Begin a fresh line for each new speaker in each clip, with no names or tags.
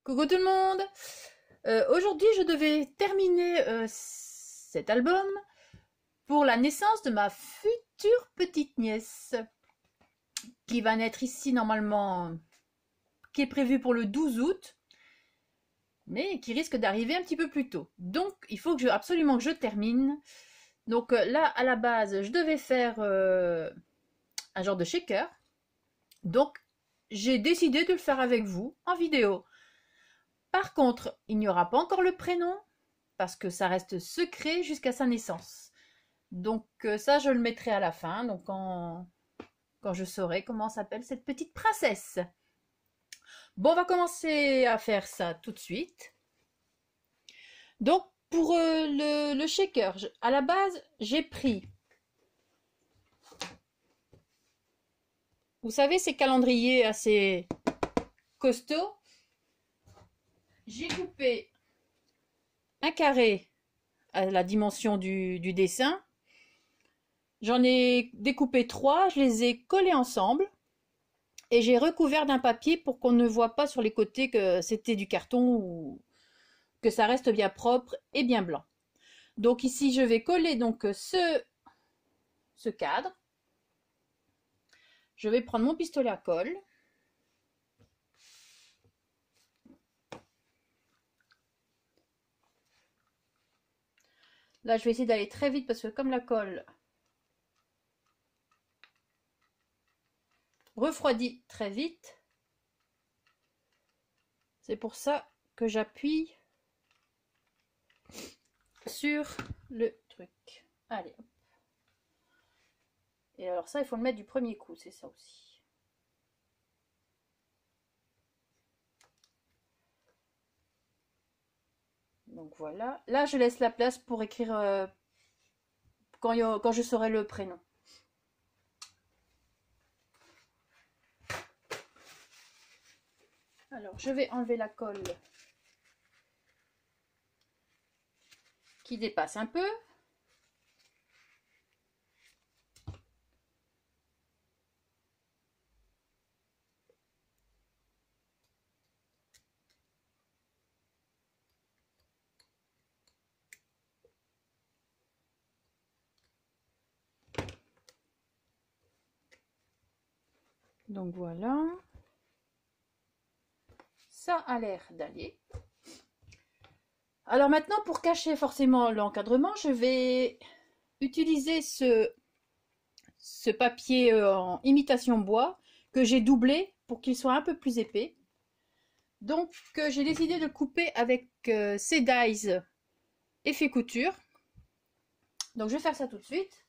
Coucou tout le monde. Aujourd'hui je devais terminer cet album pour la naissance de ma future petite nièce qui va naître ici normalement, qui est prévue pour le 12 août, mais qui risque d'arriver un petit peu plus tôt. Donc il faut absolument que je termine. Donc là à la base je devais faire un genre de shaker. Donc j'ai décidé de le faire avec vous en vidéo. Par contre, il n'y aura pas encore le prénom parce que ça reste secret jusqu'à sa naissance. Donc ça, je le mettrai à la fin, donc quand je saurai comment s'appelle cette petite princesse. Bon, on va commencer à faire ça tout de suite. Donc pour le shaker, à la base, j'ai pris, vous savez, ces calendriers assez costauds. J'ai coupé un carré à la dimension du dessin. J'en ai découpé 3, je les ai collés ensemble et j'ai recouvert d'un papier pour qu'on ne voit pas sur les côtés que c'était du carton ou que ça reste bien propre et bien blanc. Donc ici je vais coller donc ce cadre. Je vais prendre mon pistolet à colle. Là je vais essayer d'aller très vite parce que comme la colle refroidit très vite, c'est pour ça que j'appuie sur le truc. Allez, hop. Et alors ça, il faut le mettre du premier coup, c'est ça aussi. Donc voilà. Là, je laisse la place pour écrire quand je saurai le prénom. Alors, je vais enlever la colle qui dépasse un peu. Donc voilà. Ça a l'air d'aller. Alors maintenant, pour cacher forcément l'encadrement, je vais utiliser ce papier en imitation bois que j'ai doublé pour qu'il soit un peu plus épais. Donc j'ai décidé de couper avec ces dies effet couture. Donc je vais faire ça tout de suite.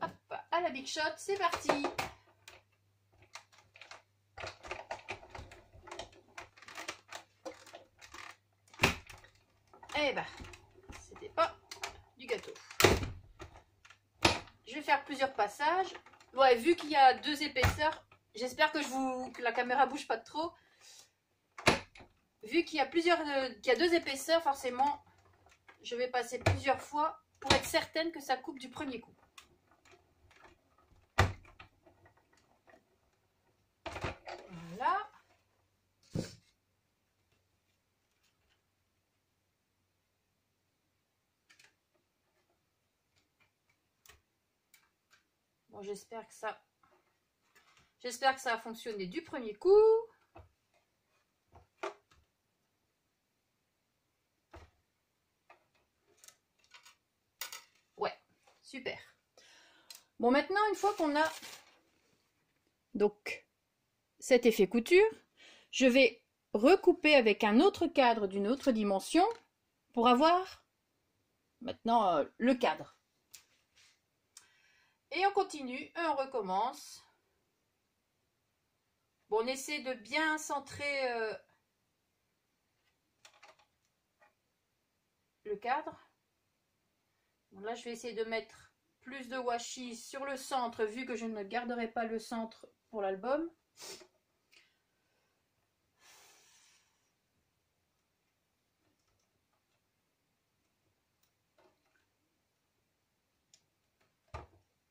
Hop, à la Big Shot, c'est parti. Eh ben, c'était pas du gâteau. Je vais faire plusieurs passages. Ouais, vu qu'il y a 2 épaisseurs, j'espère que la caméra bouge pas trop. Vu qu'il y a qu'il y a 2 épaisseurs, forcément, je vais passer plusieurs fois pour être certaine que ça coupe du premier coup. Voilà. Bon, j'espère que ça a fonctionné du premier coup. Ouais, super. Bon, maintenant, une fois qu'on a donc cet effet couture, je vais recouper avec un autre cadre d'une autre dimension pour avoir maintenant le cadre. Et on continue et on recommence. Bon, on essaie de bien centrer le cadre. Bon, là, je vais essayer de mettre plus de washi sur le centre vu que je ne garderai pas le centre pour l'album.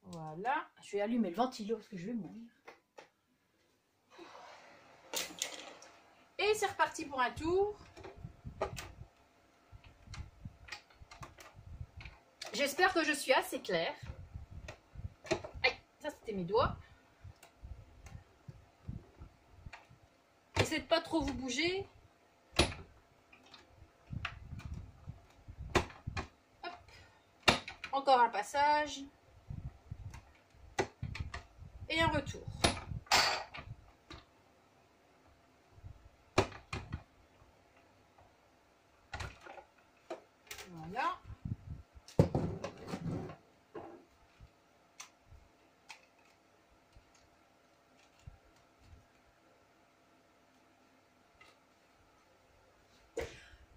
Voilà, je vais allumer le ventilo parce que je vais mourir. Et c'est reparti pour un tour. J'espère que je suis assez claire. Aïe, ça c'était mes doigts. Essayez de pas trop vous bouger. Hop. Encore un passage. Et un retour. Voilà.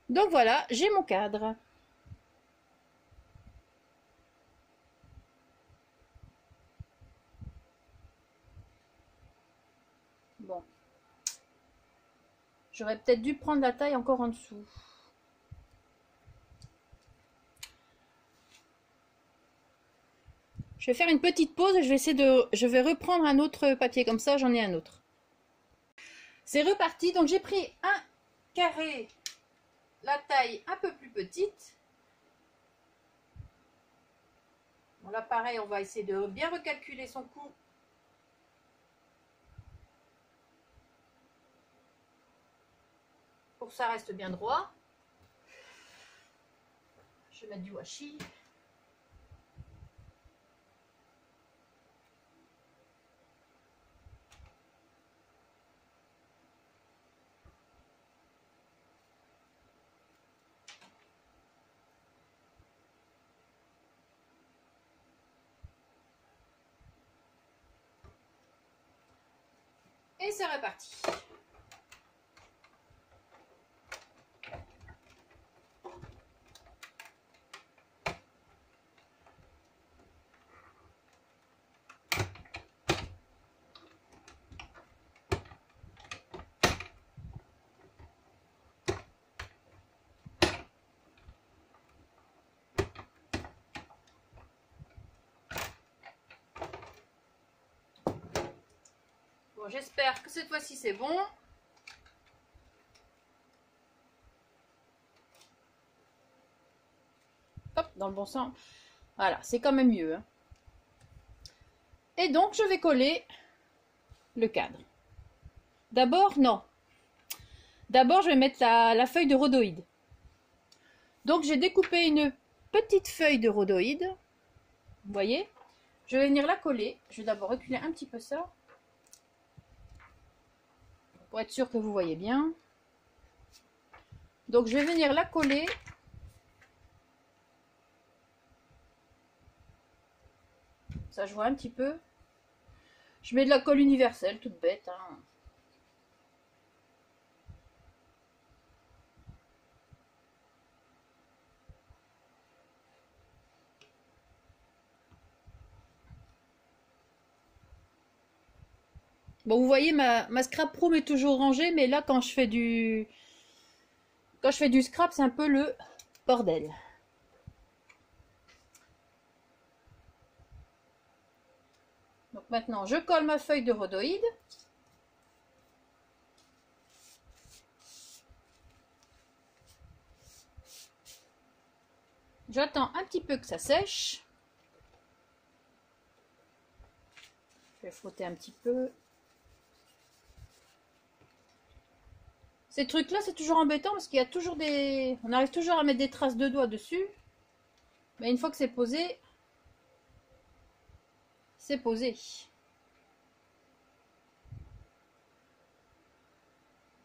Donc voilà, j'ai mon cadre. Bon. J'aurais peut-être dû prendre la taille encore en dessous. Je vais faire une petite pause et je vais reprendre un autre papier comme ça, j'en ai un autre. C'est reparti, donc j'ai pris un carré, la taille un peu plus petite. Bon là pareil, on va essayer de bien recalculer son coût. Pour que ça reste bien droit. Je vais mettre du washi. Et c'est reparti. Bon, j'espère que cette fois-ci c'est bon. Hop, dans le bon sens. Voilà, c'est quand même mieux. Hein. Et donc, je vais coller le cadre. D'abord, non. D'abord, je vais mettre la feuille de rhodoïde. Donc, j'ai découpé une petite feuille de rhodoïde. Vous voyez? Je vais venir la coller. Je vais d'abord reculer un petit peu ça. Pour être sûr que vous voyez bien. Donc, je vais venir la coller. Ça, je vois un petit peu. Je mets de la colle universelle, toute bête. Hein. Bon, vous voyez, ma scrap room est toujours rangée, mais là, quand je fais du scrap, c'est un peu le bordel. Donc maintenant, je colle ma feuille de rhodoïde. J'attends un petit peu que ça sèche. Je vais frotter un petit peu. Ces trucs-là, c'est toujours embêtant parce qu'il y a toujours des... On arrive toujours à mettre des traces de doigts dessus. Mais une fois que c'est posé, c'est posé.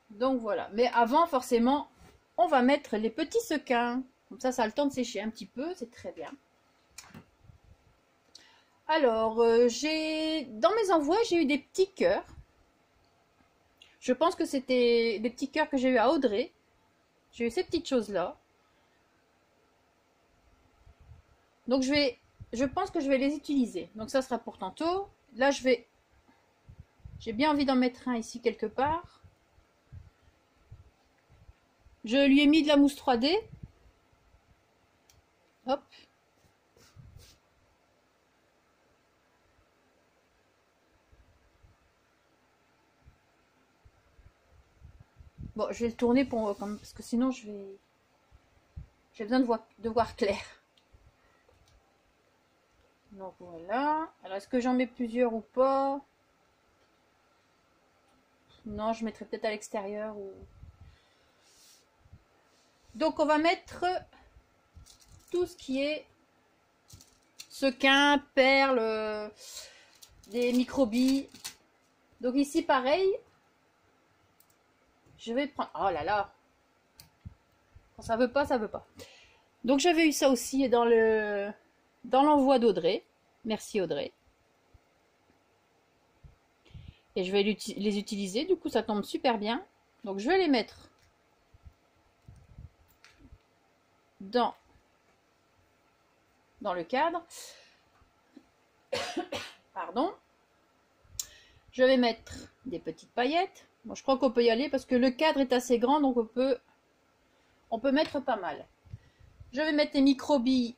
Donc voilà. Mais avant, forcément, on va mettre les petits sequins. Comme ça a le temps de sécher un petit peu. C'est très bien. Alors, dans mes envois, j'ai eu des petits cœurs. Je pense que c'était des petits cœurs que j'ai eu à Audrey. J'ai eu ces petites choses-là. Donc je pense que je vais les utiliser. Donc ça sera pour tantôt. Là, je vais J'ai bien envie d'en mettre un ici quelque part. Je lui ai mis de la mousse 3D. Hop. Bon, je vais le tourner pour, parce que sinon j'ai besoin de voir clair. Donc voilà. Alors est-ce que j'en mets plusieurs ou pas? Non, je mettrai peut-être à l'extérieur. Ou... Donc on va mettre tout ce qui est sequin, perles, des microbilles. Donc ici pareil. Je vais prendre... Oh là là. Quand ça veut pas, ça veut pas. Donc j'avais eu ça aussi dans l'envoi d'Audrey. Merci Audrey. Et je vais les utiliser. Du coup, ça tombe super bien. Donc je vais les mettre dans le cadre. Pardon. Je vais mettre des petites paillettes. Bon, je crois qu'on peut y aller parce que le cadre est assez grand, donc on peut mettre pas mal. Je vais mettre les microbilles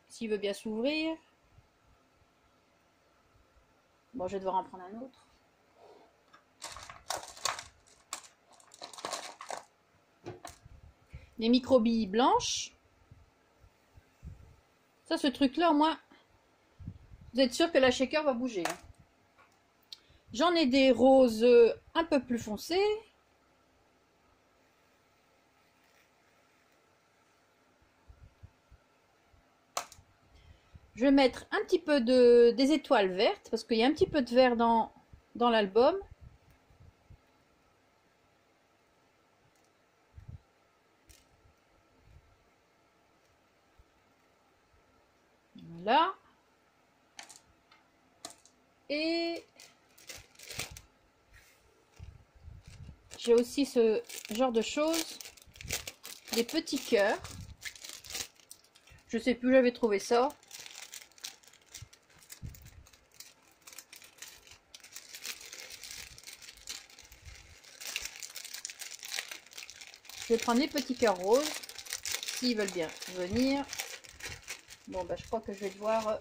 s'il veut bien s'ouvrir. Bon, je vais devoir en prendre un autre. Les microbilles blanches. Ça, ce truc-là, au moins, vous êtes sûr que la shaker va bouger. J'en ai des roses un peu plus foncées. Je vais mettre un petit peu des étoiles vertes, parce qu'il y a un petit peu de vert dans l'album. Voilà. Et j'ai aussi ce genre de choses, des petits cœurs. Je sais plus où j'avais trouvé ça. Je vais prendre les petits cœurs roses, s'ils veulent bien venir. Bon, bah, je crois que je vais devoir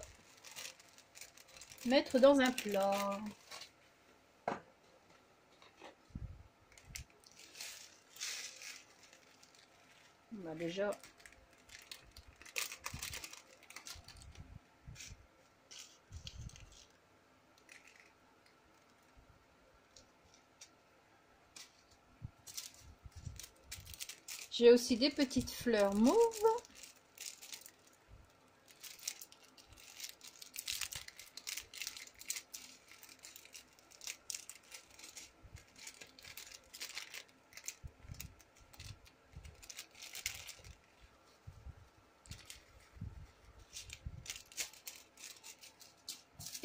mettre dans un plat. Bah, déjà, j'ai aussi des petites fleurs mauves.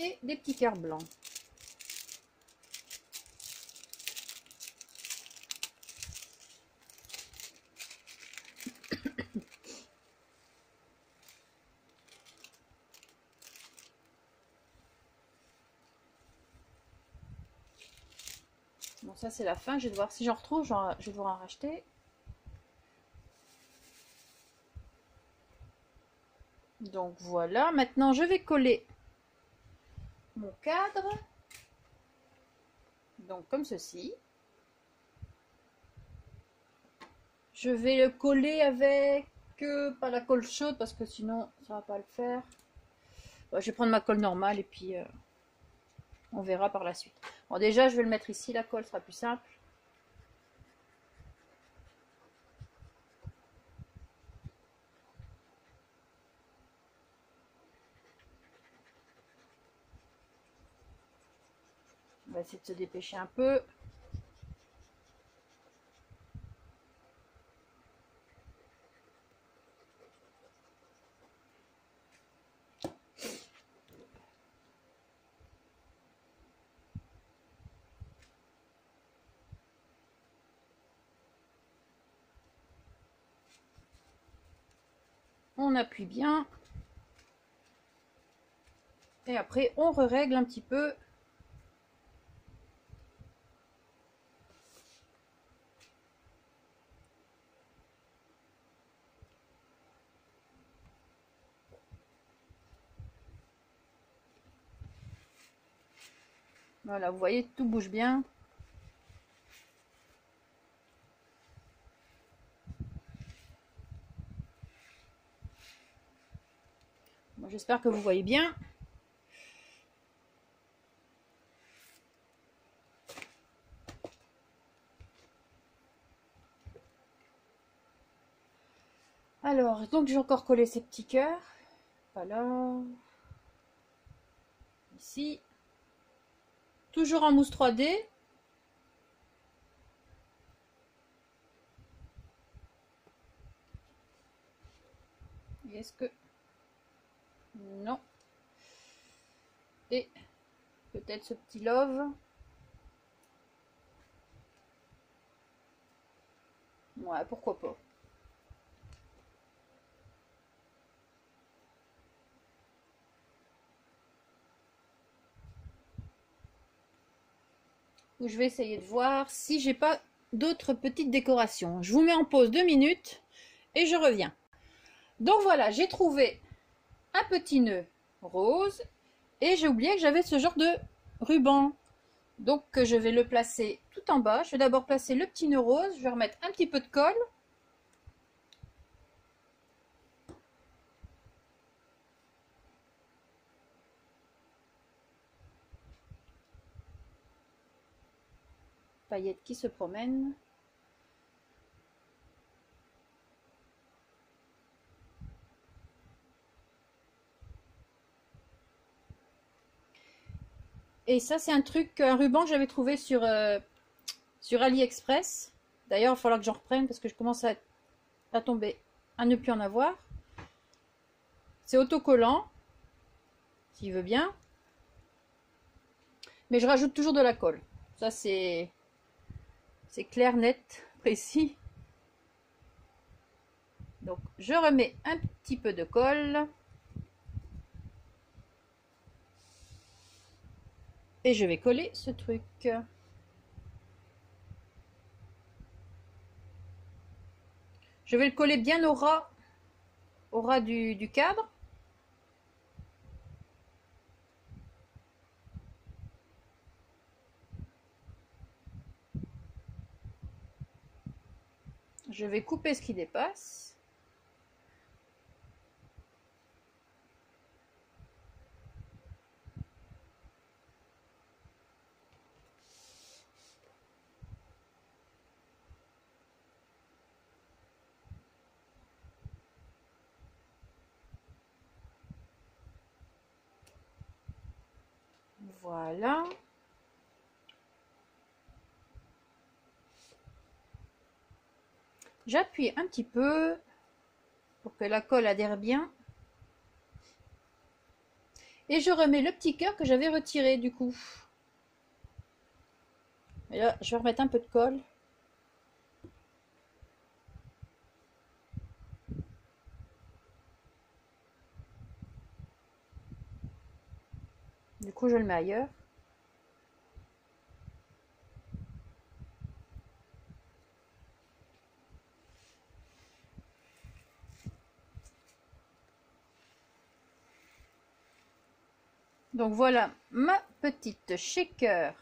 Et des petits cœurs blancs. Bon, ça c'est la fin. Je vais devoir, si j'en retrouve, je vais devoir en racheter. Donc voilà. Maintenant, je vais coller mon cadre. Donc comme ceci. Je vais le coller avec pas la colle chaude parce que sinon ça va pas le faire. Bon, je vais prendre ma colle normale et puis on verra par la suite. Bon, déjà je vais le mettre ici, la colle sera plus simple. On va essayer de se dépêcher un peu. On appuie bien. Et après, on règle un petit peu Voilà, vous voyez, tout bouge bien. Bon, j'espère que vous voyez bien. Alors, donc j'ai encore collé ces petits cœurs. Voilà. Ici. Toujours en mousse 3D. Est-ce que... Non. Et peut-être ce petit love. Ouais, pourquoi pas. Je vais essayer de voir si j'ai pas d'autres petites décorations. Je vous mets en pause 2 minutes et je reviens. Donc voilà, j'ai trouvé un petit nœud rose et j'ai oublié que j'avais ce genre de ruban. Donc je vais le placer tout en bas. Je vais d'abord placer le petit nœud rose. Je vais remettre un petit peu de colle. Paillettes qui se promènent. Et ça, c'est un truc, un ruban que j'avais trouvé sur AliExpress. D'ailleurs, il va falloir que j'en reprenne parce que je commence à tomber, à ne plus en avoir. C'est autocollant, s'il veut bien. Mais je rajoute toujours de la colle. Ça, c'est clair, net, précis. Donc, je remets un petit peu de colle. Et je vais coller ce truc. Je vais le coller bien au ras du cadre. Je vais couper ce qui dépasse. Voilà. J'appuie un petit peu pour que la colle adhère bien. Et je remets le petit cœur que j'avais retiré du coup. Et là, je vais remettre un peu de colle. Du coup, je le mets ailleurs. Donc voilà ma petite shaker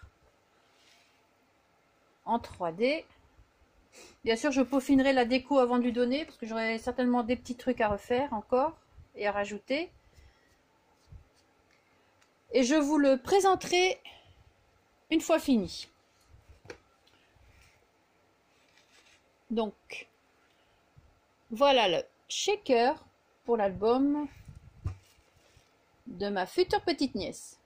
en 3D. Bien sûr, je peaufinerai la déco avant de lui donner parce que j'aurai certainement des petits trucs à refaire encore et à rajouter. Et je vous le présenterai une fois fini. Donc, voilà le shaker pour l'album de ma future petite nièce.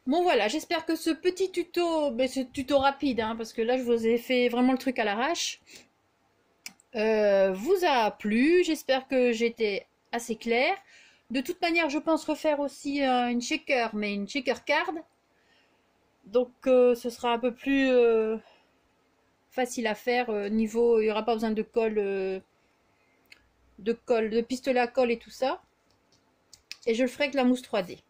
Bon voilà, j'espère que ce petit tuto, ce tuto rapide, hein, parce que là je vous ai fait vraiment le truc à l'arrache, vous a plu. J'espère que j'étais assez claire. De toute manière, je pense refaire aussi une shaker, mais une shaker card. Donc ce sera un peu plus facile à faire. Niveau, il n'y aura pas besoin de colle, de pistolet à colle et tout ça. Et je le ferai avec la mousse 3D.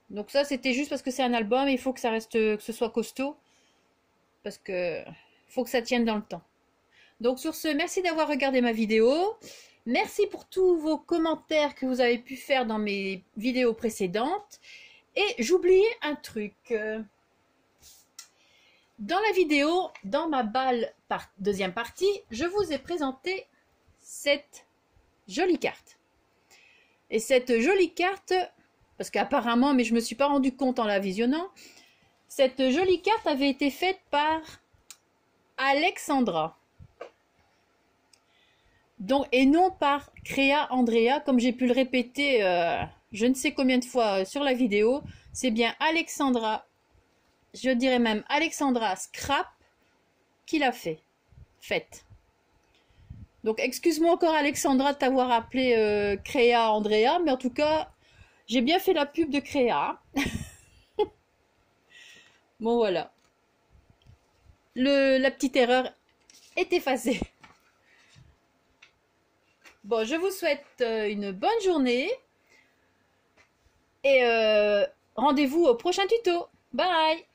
Donc ça, c'était juste parce que c'est un album et il faut que ça reste, que ce soit costaud. Parce que faut que ça tienne dans le temps. Donc sur ce, merci d'avoir regardé ma vidéo. Merci pour tous vos commentaires que vous avez pu faire dans mes vidéos précédentes. Et j'oubliais un truc. Dans la vidéo, dans ma balle deuxième partie, je vous ai présenté cette jolie carte. Et cette jolie carte, parce qu'apparemment, mais je ne me suis pas rendu compte en la visionnant, cette jolie carte avait été faite par Alexandra. Donc, et non par Créa Andrea, comme j'ai pu le répéter je ne sais combien de fois sur la vidéo. C'est bien Alexandra, je dirais même Alexandra Scrap, qui l'a faite. Donc, excuse-moi encore Alexandra de t'avoir appelé Créa Andrea, mais en tout cas, j'ai bien fait la pub de Créa. Bon, voilà. La petite erreur est effacée. Bon, je vous souhaite une bonne journée et rendez-vous au prochain tuto. Bye!